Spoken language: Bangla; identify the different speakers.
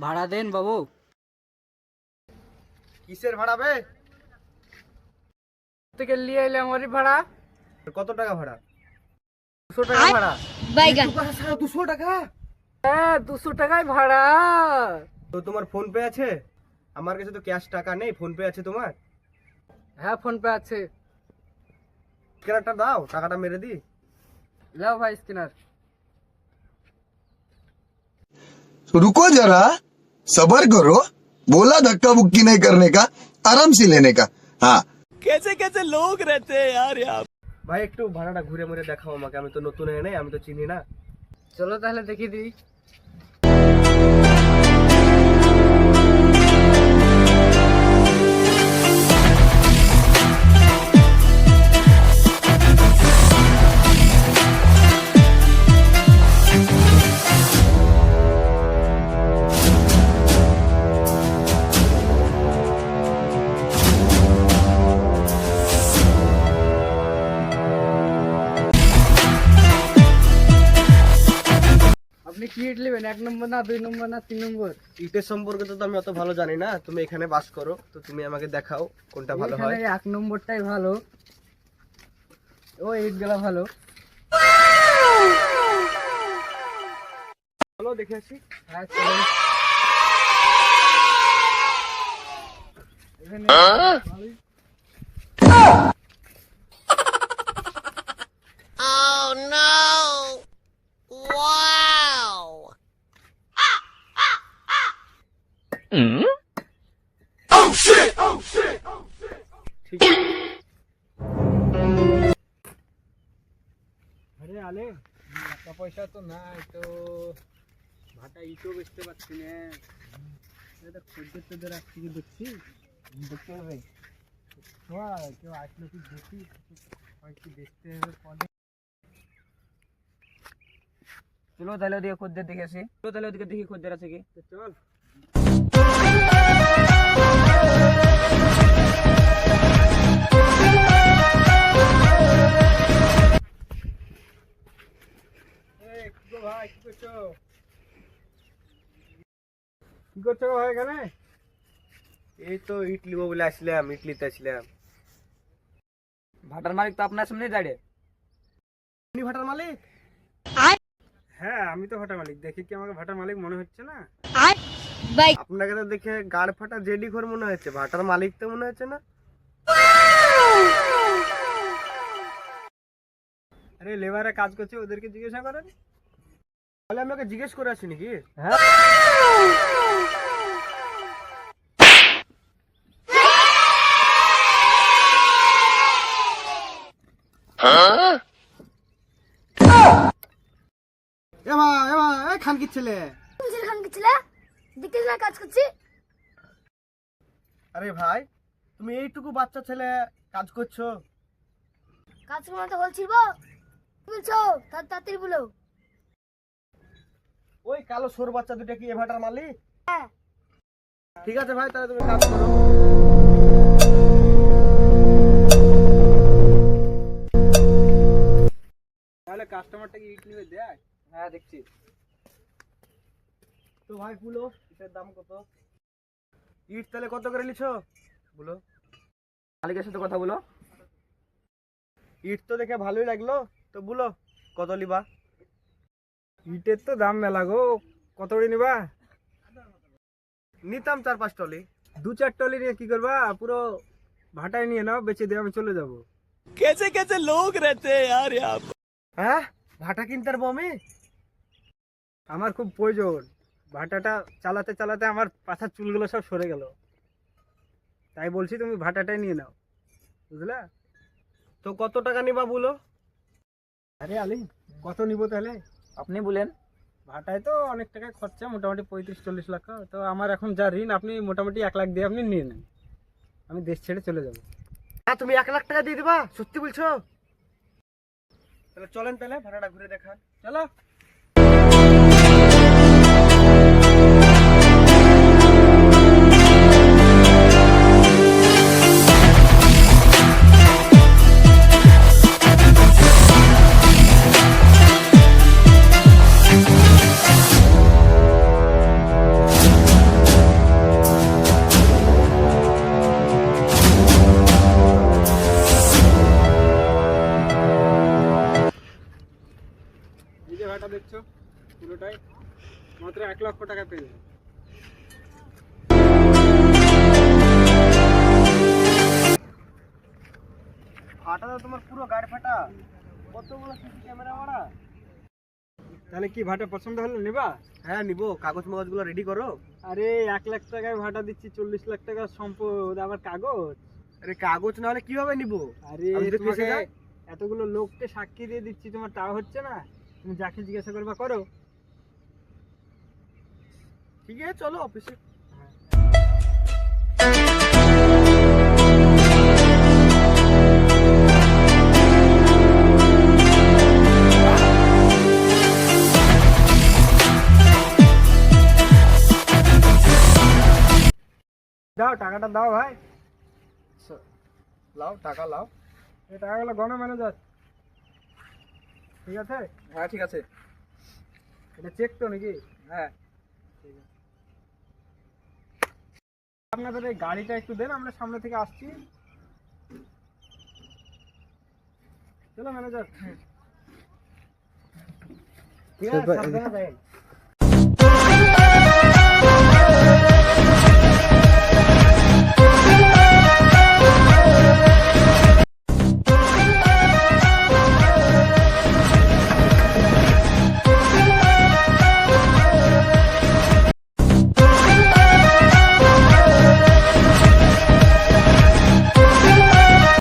Speaker 1: ভাড়া দেন বাবু।
Speaker 2: কিসের ভাড়া বে?
Speaker 1: থেকে নিয়ে এলাম ওরই ভাড়া।
Speaker 2: কত টাকা ভাড়া?
Speaker 1: 200 টাকা ভাড়া।
Speaker 3: বাইগান
Speaker 2: 200 টাকা?
Speaker 1: হ্যাঁ 200 টাকাই ভাড়া।
Speaker 2: তো তোমার ফোন পে আছে? আমার কাছে তো ক্যাশ টাকা নেই, ফোন পে আছে তোমার?
Speaker 1: হ্যাঁ ফোন পে আছে।
Speaker 2: স্ক্যানারটা দাও, টাকাটা মেরে দি।
Speaker 1: লাও ভাই স্ক্যানার।
Speaker 4: रुको जरा सबर करो, बोला धक्का बुक्की नहीं करने का, आराम से लेने का। हाँ
Speaker 5: कैसे कैसे लोग रहते हैं यार यहाँ।
Speaker 2: ভাই একটু ভাড়াটা ঘুরে মুড়ে দেখাও আমাকে, আমি তো নতুন এনে, আমি তো চিনি না।
Speaker 1: চলো তাহলে দেখিয়ে দিই। আপনি কি ইট নেবেন, 1 নম্বর না 2 নম্বর না 3 নম্বর?
Speaker 2: ইটের সম্পর্কে তো আমি অত ভালো জানি না, তুমি এখানে বাস করো, তো তুমি আমাকে দেখাও কোনটা ভালো হয়।
Speaker 1: এখানে 1 নম্বরটাই ভালো। ও ইট গুলা ভালো।
Speaker 2: চলো দেখে আসি।
Speaker 1: হ্যাঁ চলুন। এখানে ভালোই।
Speaker 3: Oh no! Wow!
Speaker 2: ঠিক আছে।
Speaker 1: আরে আলে টাকা পয়সা তো নাই, তো ভাটা ইটও বেচতে পারছি না। এটা খদ্দের তোদের আজ থেকে দেখছি, দেখতে হবে। কেউ আসলে কি দেখি কি দেখতে হবে পরে। চলো তাহলে ওদিকে খদ্দের দেখে আসি। চলো তাহলে ওদিকে দেখি খদ্দের আছে কি। চল। ভাই কি করছো? কি করছো ভাই এখানে?
Speaker 2: এই তো ইট লিবো বলে আসলাম, ইট নিতে আসলাম।
Speaker 1: ভাটার মালিক তো আপনার সামনে দাঁড়িয়ে।
Speaker 2: আপনি ভাটার মালিক?
Speaker 1: হ্যাঁ আমি তো ভাটার মালিক। দেখি কি আমাকে ভাটার মালিক মনে হচ্ছে না?
Speaker 3: বাইক
Speaker 2: আপনাকে তো দেখে গাড় ফাটা জেডি ঘর মনে হচ্ছে, ভাটার মালিক তো মনে হচ্ছে না।
Speaker 1: আরে লেবারে কাজ করছে, ওদেরকে জিজ্ঞাসা করেন।
Speaker 2: তাহলে আমি ওকে জিজ্ঞেস করে আসি নাকি?
Speaker 1: হ্যাঁ
Speaker 2: এ খানকির ছেলে।
Speaker 3: কাজ করছি।
Speaker 2: আরে ভাই, তুমি এইটুকু বাচ্চা ছেলে কাজ করছো?
Speaker 3: কাজ করতে বলছিল, বলছো তাড়াতাড়ি বলো।
Speaker 2: ওই কালো সোর বাচ্চা দুটো কি এ ভাটার মালিক?
Speaker 3: হ্যাঁ।
Speaker 2: ঠিক আছে ভাই, তাহলে তুমি কাজ করো।
Speaker 1: তাহলে কাস্টমারটাকে ইট নিবে দেখ। হ্যাঁ দেখছি।
Speaker 2: তো ভাই বলো, ইটের দাম কত? ইট তাহলে কত করে নিছো বলো?
Speaker 1: মালিকের সাথে কথা বলো।
Speaker 2: ইট তো দেখে ভালোই লাগলো, তো বলো কত লিবা?
Speaker 1: ইটের তো দাম মেলা গো, কত করে নিবা?
Speaker 2: নিতাম 4-5 টলি।
Speaker 1: 2-4 টলি নিয়ে কি করবা? পুরো ভাটায় নিয়ে নাও, বেচে দিয়ে আমি চলে যাব।
Speaker 5: कैसे कैसे लोग रहते हैं यार यहाँ।
Speaker 2: হ্যাঁ, ভাটা কিনতে পারবো আমি?
Speaker 1: আমার খুব প্রয়োজন। ভাটাটা চালাতে চালাতে আমার পাছার চুলগুলো সব সরে গেল, তাই বলছি তুমি ভাটাটাই নিয়ে নাও, বুঝলা?
Speaker 2: তো কত টাকা নিবা বলো?
Speaker 1: আরে আলি কত নিব তাহলে আপনি বলেন। ভাটায় তো অনেক টাকা খরচা, মোটামুটি 35-40 লাখ। তো আমার এখন যা ঋণ, আপনি মোটামুটি 1 লাখ দিয়ে আপনি নিয়ে নেন, আমি দেশ ছেড়ে চলে যাব।
Speaker 2: হ্যাঁ, তুমি 1 লাখ টাকা দিয়ে দিবা? সত্যি বলছো? তাহলে চলেন, তাহলে ভাড়াটা ঘুরে দেখান।
Speaker 1: চলো। টাকা পেয়ে যাবে।
Speaker 2: ফাটা তো তোমার পুরো গাড়ি ফাটা, কতগুলো সিসি ক্যামেরা মারা।
Speaker 1: তাহলে কি ভাটা পছন্দ হলো নিবা?
Speaker 2: হ্যাঁ নিবো, কাগজ মাগজগুলো রেডি করো।
Speaker 1: আরে 1 লাখ টাকায় ভাটা দিচ্ছি, 40 লাখ টাকার সম্পদ, আবার কাগজ।
Speaker 2: আরে কাগজ না হলে কিভাবে নিবো?
Speaker 1: আরে
Speaker 2: আমি যদি
Speaker 1: তোমাকে
Speaker 2: ফেঁসে যাই?
Speaker 1: এতগুলো লোককে সাক্ষী দিয়ে দিচ্ছি, তোমার তাও হচ্ছে না? তুমি যাকে জিজ্ঞাসা করবা করো।
Speaker 2: ঠিক আছে চলো অফিসে।
Speaker 1: দাও টাকাটা দাও ভাই।
Speaker 2: লাও টাকা লাও।
Speaker 1: এই টাকাগুলো গণ ম্যানেজার, ঠিক আছে?
Speaker 2: হ্যাঁ ঠিক আছে।
Speaker 1: এটা চেক তো নাকি?
Speaker 2: হ্যাঁ
Speaker 1: ঠিক আছে। আপনাদের এই গাড়িটা একটু দেন, আমরা সামনে থেকে আসছি। চলো ম্যানেজার। ঠিক আছে, সাবধানে যাই।